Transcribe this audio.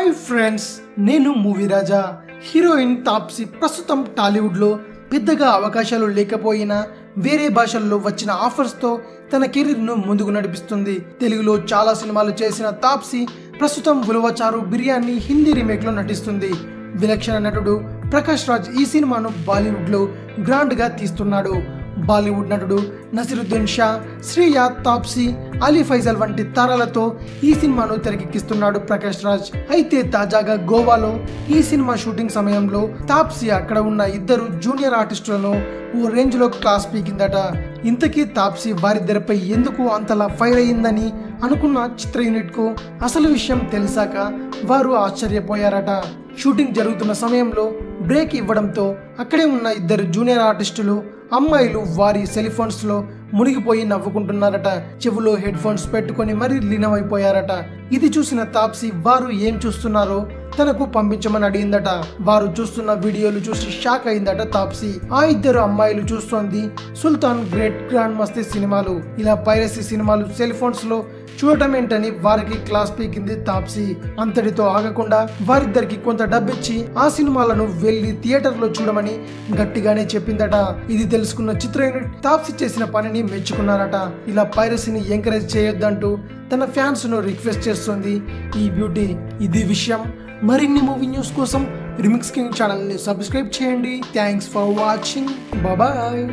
Hi friends, నేను movie రాజా. Heroine Taapsee ప్రస్తుతం టాలీవుడ్లో పెద్దగా అవకాశాలు లేకపోయినా వేరే భాషల్లో వచ్చిన ఆఫర్స్తో తన కెరీర్ను ముందుకు నడిపిస్తుంది. తెలుగులో చాలా సినిమాలు చేసిన తాప్సీ ప్రస్తుతం ఉలవచారు బిర్యానీ హిందీ రీమేక్లో నటిస్తుంది. విలక్షణ నటుడు ప్రకాష్ రాజ్ ఈ సినిమాను బాలీవుడ్లో గ్రాండ్గా తీస్తున్నాడు. బాలీవుడ్ నటుడు నసీరుద్దీన్ షా, శ్రీయ, తాప్సీ, అలీ ఫైజల్ వంటి తారలతో ఈ సినిమాను తెరకెక్కిస్తున్నాడు ప్రకాష్ రాజ్. అయితే తాజాగా గోవాలో ఈ సినిమా షూటింగ్ సమయంలో తాప్సీ అక్కడ ఉన్న ఇద్దరు జూనియర్ ఆర్టిస్టులను ఓ రేంజ్ లో క్లాస్ పీకిందట. ఇంతకీ తాప్సీ వారిద్దరిపై ఎందుకు అంతలా ఫైర్ అయ్యిందని అనుకున్న చిత్ర యూనిట్ కు అసలు విషయం తెలిసాక వారు ఆశ్చర్యపోయారట. షూటింగ్ జరుగుతున్న సమయంలో బ్రేక్ ఇవ్వడంతో అక్కడే ఉన్న ఇద్దరు జూనియర్ ఆర్టిస్టులు అమ్మాయిలు వారి సెల్ ఫోన్స్ లో మునిగిపోయి నవ్వుకుంటున్నారట. చెవులో హెడ్ ఫోన్స్ పెట్టుకొని మరీ లీనమైపోయారట. ఇది చూసిన తాప్సీ వారు ఏం చూస్తున్నారో తనకు పంపించమని అడిగిందట. వారు చూస్తున్న వీడియోలు చూసి షాక్ అయిందట తాప్సీ. ఆ ఇద్దరు అమ్మాయిలు చూస్తోంది సుల్తాన్ గ్రేట్ గ్రాండ్ మస్తీ సినిమాలు. ఇలా పైరసీ సినిమాలు సెల్ ఫోన్స్ లో చూడటం ఏంటని వారికి క్లాస్ పీకింది తాప్సీ. అంతటితో ఆగకుండా వారిద్దరికి కొంత డబ్బిచ్చి ఆ సినిమాలను వెళ్లి థియేటర్ లో చూడమని గట్టిగానే చెప్పిందట. ఇది తెలుసుకున్న చిత్ర యూనిట్ తాప్సీ చేసిన పనిని మెచ్చుకున్నారట. ఇలా పైరసీని ఎంకరేజ్ చేయొద్దంటూ తన ఫ్యాన్స్ ను రిక్వెస్ట్ చేస్తుంది ఈ బ్యూటీ. ఇది విషయం. మరిన్ని మూవీ న్యూస్ కోసం రిమిక్స్ కింగ్ ఛానల్ ని సబ్స్క్రైబ్ చేయండి. Thanks for watching. బాయ్.